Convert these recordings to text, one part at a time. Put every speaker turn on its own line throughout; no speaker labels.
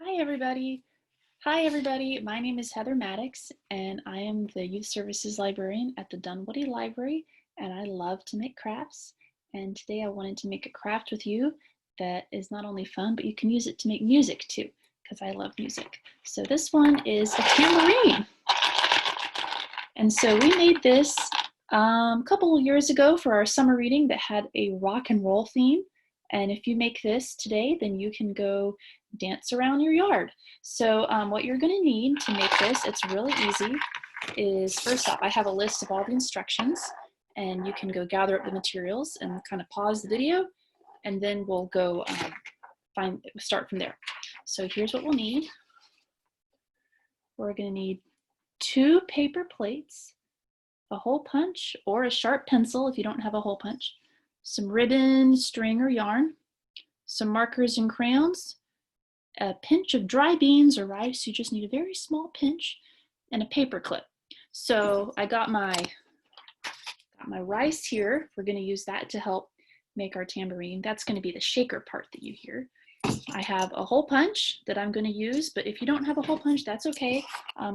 Hi everybody. Hi everybody. My name is Heather Maddox and I am the Youth Services Librarian at the Dunwoody Library, and I love to make crafts. And today I wanted to make a craft with you that is not only fun, but you can use it to make music too, because I love music. So this one is a tambourine. And so we made this a couple of years ago for our summer reading that had a rock and roll theme. And if you make this today, then you can go dance around your yard. So what you're gonna need to make this, it's really easy, is first off, I have a list of all the instructions, and you can go gather up the materials and kind of pause the video, and then we'll go start from there. So here's what we'll need. We're gonna need 2 paper plates, a hole punch or a sharp pencil if you don't have a hole punch, some ribbon, string, or yarn, some markers and crayons, a pinch of dry beans or rice, you just need a very small pinch, and a paper clip. So I got my rice here. We're going to use that to help make our tambourine. That's going to be the shaker part that you hear. I have a hole punch that I'm going to use, but if you don't have a hole punch, that's okay.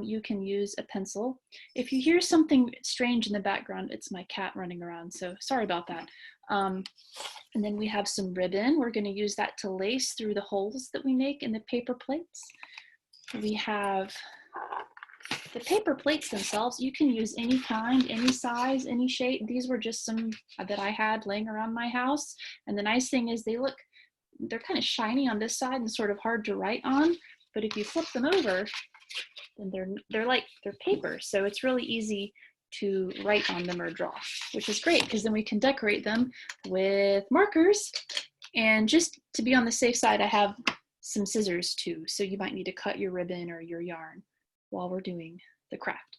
You can use a pencil. If you hear something strange in the background, it's my cat running around, so sorry about that. And then we have some ribbon. We're going to use that to lace through the holes that we make in the paper plates. We have the paper plates themselves. You can use any kind, any size, any shape. These were just some that I had laying around my house. And the nice thing is they're kind of shiny on this side and sort of hard to write on. But if you flip them over, then they're paper. So it's really easy to write on them or draw, which is great because then we can decorate them with markers. And just to be on the safe side, I have some scissors too. So you might need to cut your ribbon or your yarn while we're doing the craft.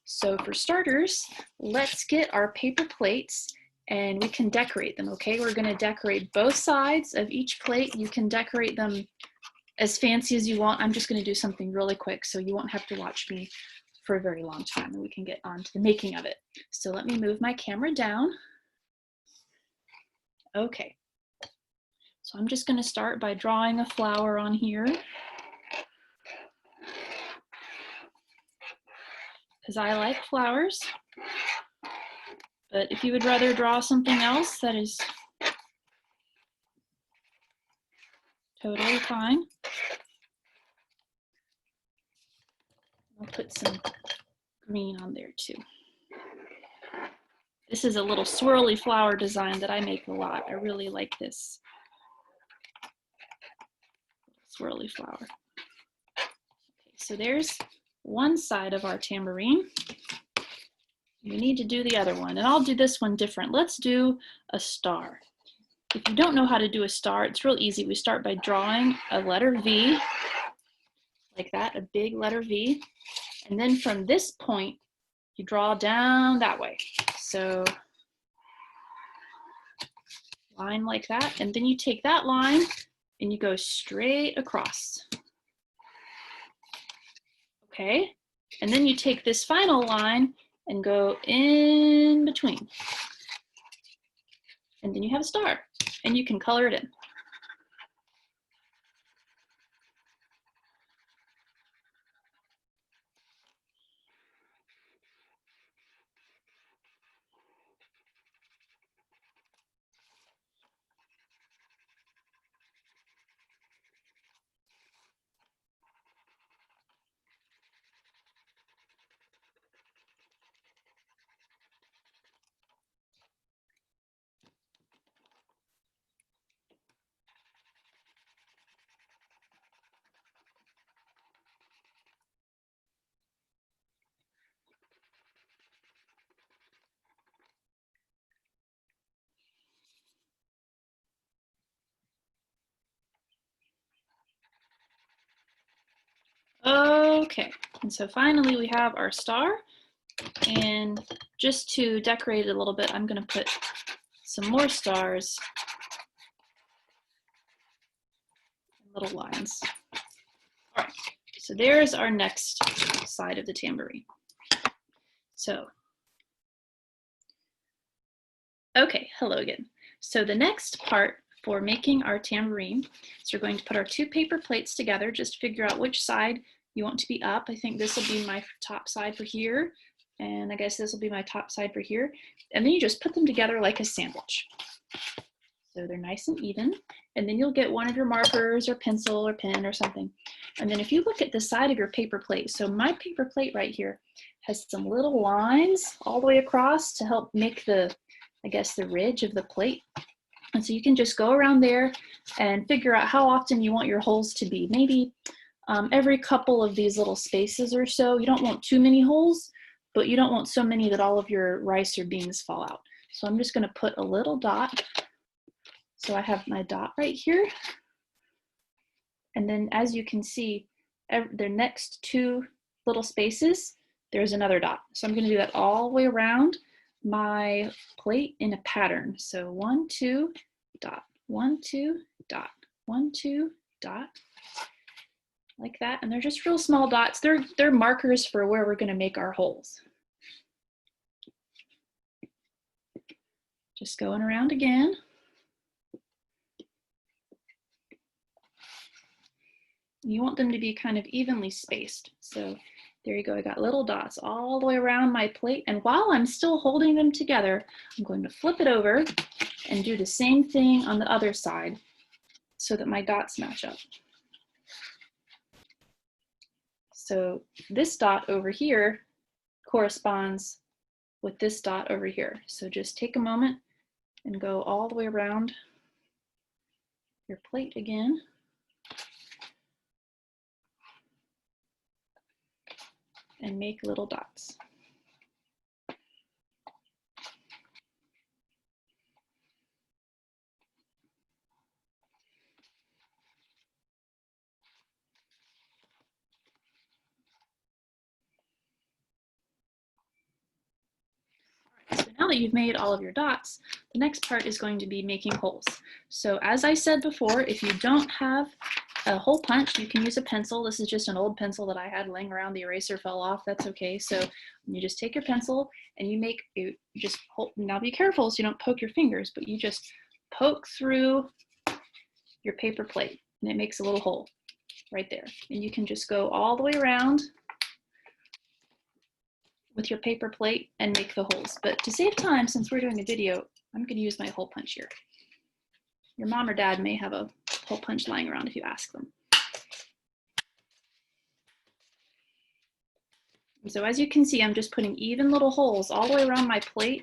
So for starters, let's get our paper plates and we can decorate them, okay? We're gonna decorate both sides of each plate. You can decorate them as fancy as you want. I'm just gonna do something really quick so you won't have to watch me for a very long time, and we can get on to the making of it. So let me move my camera down. Okay, so I'm just gonna start by drawing a flower on here, because I like flowers. But if you would rather draw something else, that is totally fine. I'll put some green on there too. This is a little swirly flower design that I make a lot. I really like this swirly flower. Okay, so there's one side of our tambourine. We need to do the other one, and I'll do this one different. Let's do a star. If you don't know how to do a star, it's real easy. We start by drawing a letter V, like that, a big letter V. And then from this point, you draw down that way. So line like that, and then you take that line and you go straight across. Okay, and then you take this final line and go in between. And then you have a star, and you can color it in. Okay, and so finally we have our star, and just to decorate it a little bit, I'm going to put some more stars and little lines. All right, so there's our next side of the tambourine. So, okay, hello again. So the next part for making our tambourine. So we're going to put our two paper plates together, just figure out which side you want to be up. I think this will be my top side for here, and I guess this will be my top side for here. And then you just put them together like a sandwich. So they're nice and even. And then you'll get one of your markers or pencil or pen or something. And then if you look at the side of your paper plate, so my paper plate right here has some little lines all the way across to help make the, I guess, the ridge of the plate. And so you can just go around there and figure out how often you want your holes to be. Maybe every couple of these little spaces or so. You don't want too many holes, but you don't want so many that all of your rice or beans fall out. So I'm just going to put a little dot. So I have my dot right here. And then as you can see, the next two little spaces, there's another dot. So I'm going to do that all the way around my plate in a pattern. So 1, 2, dot, 1, 2, dot, 1, 2, dot, like that. And they're just real small dots. They're markers for where we're going to make our holes. Just going around again. You want them to be kind of evenly spaced. So there you go. I got little dots all the way around my plate. And while I'm still holding them together, I'm going to flip it over and do the same thing on the other side so that my dots match up. So this dot over here corresponds with this dot over here. So just take a moment and go all the way around your plate again. And make little dots. So now that you've made all of your dots, the next part is going to be making holes. So as I said before, if you don't have a hole punch, you can use a pencil. This is just an old pencil that I had laying around. The eraser fell off. That's okay. So you just take your pencil and you make a, now be careful so you don't poke your fingers, but you just poke through your paper plate and it makes a little hole right there. And you can just go all the way around with your paper plate and make the holes. But to save time, since we're doing a video, I'm going to use my hole punch here. Your mom or dad may have a hole punch lying around if you ask them. So as you can see, I'm just putting even little holes all the way around my plate,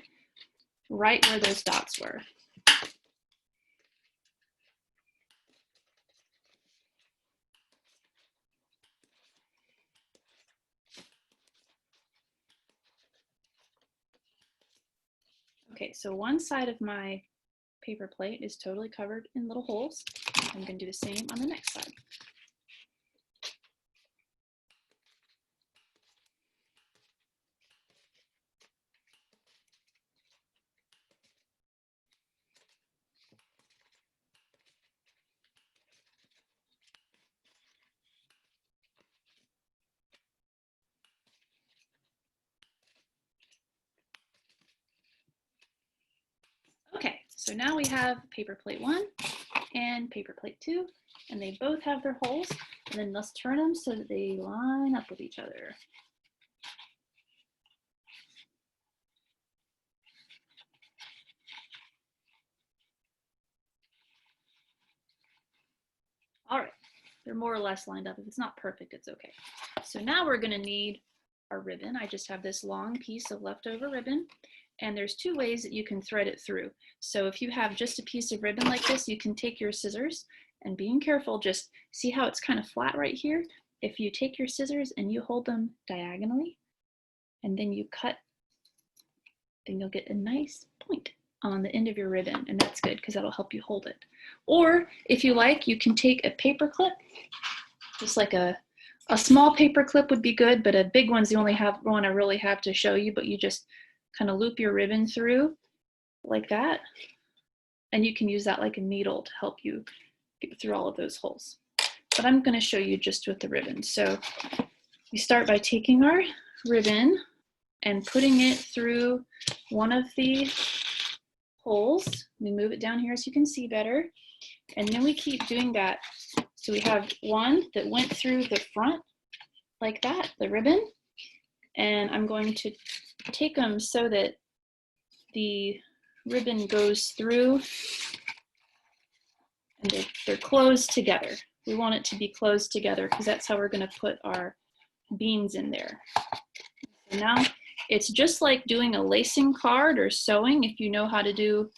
right where those dots were. Okay, so one side of my paper plate is totally covered in little holes. I'm going to do the same on the next side. Okay, so now we have paper plate 1 and paper plate 2, and they both have their holes. And then let's turn them so that they line up with each other. All right, they're more or less lined up. If it's not perfect, it's okay. So now we're gonna need our ribbon. I just have this long piece of leftover ribbon, and there's two ways that you can thread it through. So if you have just a piece of ribbon like this, you can take your scissors, and being careful, just see how it's kind of flat right here? If you take your scissors and you hold them diagonally, and then you cut, then you'll get a nice point on the end of your ribbon, and that's good because that'll help you hold it. Or if you like, you can take a paper clip, just like a small paper clip would be good, but a big one's the only one I really have to show you, but you just kind of loop your ribbon through like that, and you can use that like a needle to help you get through all of those holes. But I'm going to show you just with the ribbon. So we start by taking our ribbon and putting it through one of the holes. Let me move it down here so you can see better. And then we keep doing that. So we have one that went through the front like that, the ribbon, and I'm going to take them so that the ribbon goes through and they're closed together. We want it to be closed together because that's how we're going to put our beans in there. So now it's just like doing a lacing card or sewing. If you know how to do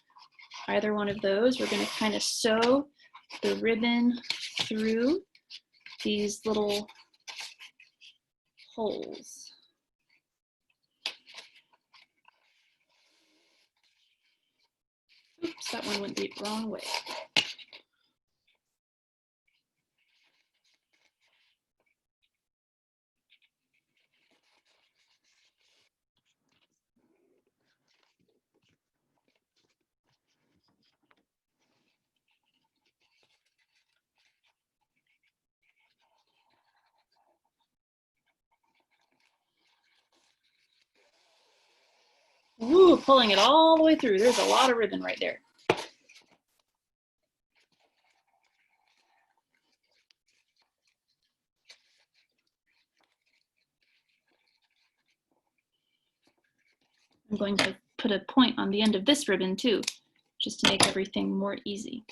either one of those, we're going to kind of sew the ribbon through these little holes. Oops, that one went the wrong way. Woo, pulling it all the way through. There's a lot of ribbon right there. I'm going to put a point on the end of this ribbon too, just to make everything more easy.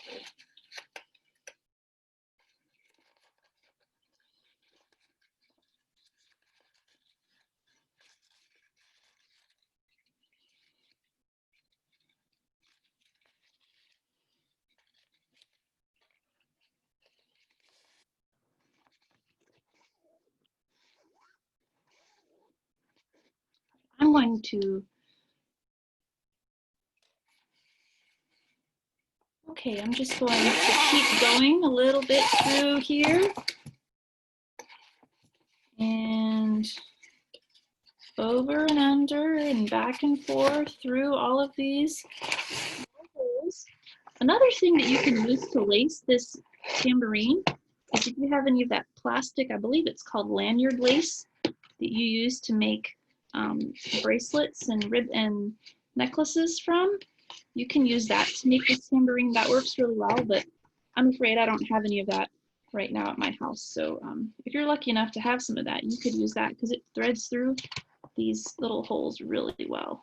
I'm going to, okay, I'm just going to keep going a little bit through here and over and under and back and forth through all of these holes. Another thing that you can use to lace this tambourine is if you have any of that plastic, I believe it's called lanyard lace, that you use to make bracelets and necklaces from. You can use that to make this tambourine. That works really well, but I'm afraid I don't have any of that right now at my house. So if you're lucky enough to have some of that, you could use that because it threads through these little holes really well.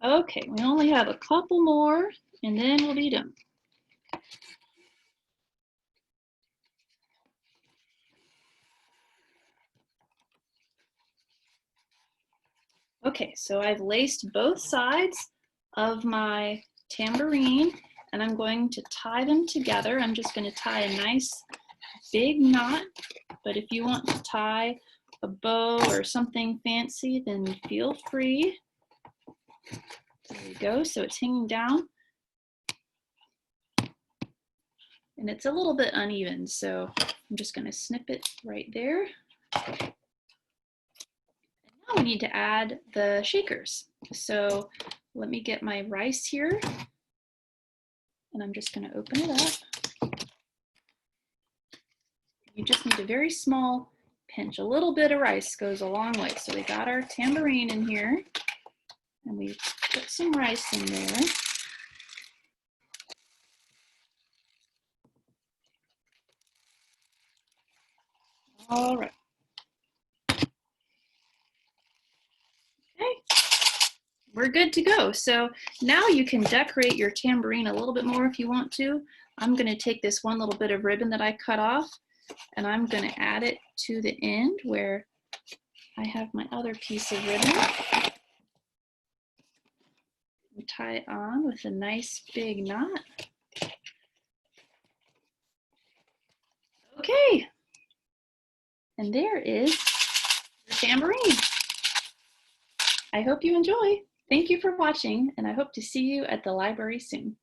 Okay, we only have a couple more and then we'll be done. Okay, so I've laced both sides of my tambourine and I'm going to tie them together. I'm just going to tie a nice big knot, but if you want to tie a bow or something fancy, then feel free. There we go, so it's hanging down. And it's a little bit uneven, so I'm just going to snip it right there. And now we need to add the shakers. So let me get my rice here, and I'm just going to open it up. You just need a very small pinch. A little bit of rice goes a long way. So we got our tambourine in here, and we put some rice in there. All right. Okay, we're good to go. So now you can decorate your tambourine a little bit more if you want to. I'm going to take this one little bit of ribbon that I cut off, and I'm going to add it to the end where I have my other piece of ribbon. And tie it on with a nice big knot. Okay, and there is your tambourine. I hope you enjoy. Thank you for watching, and I hope to see you at the library soon.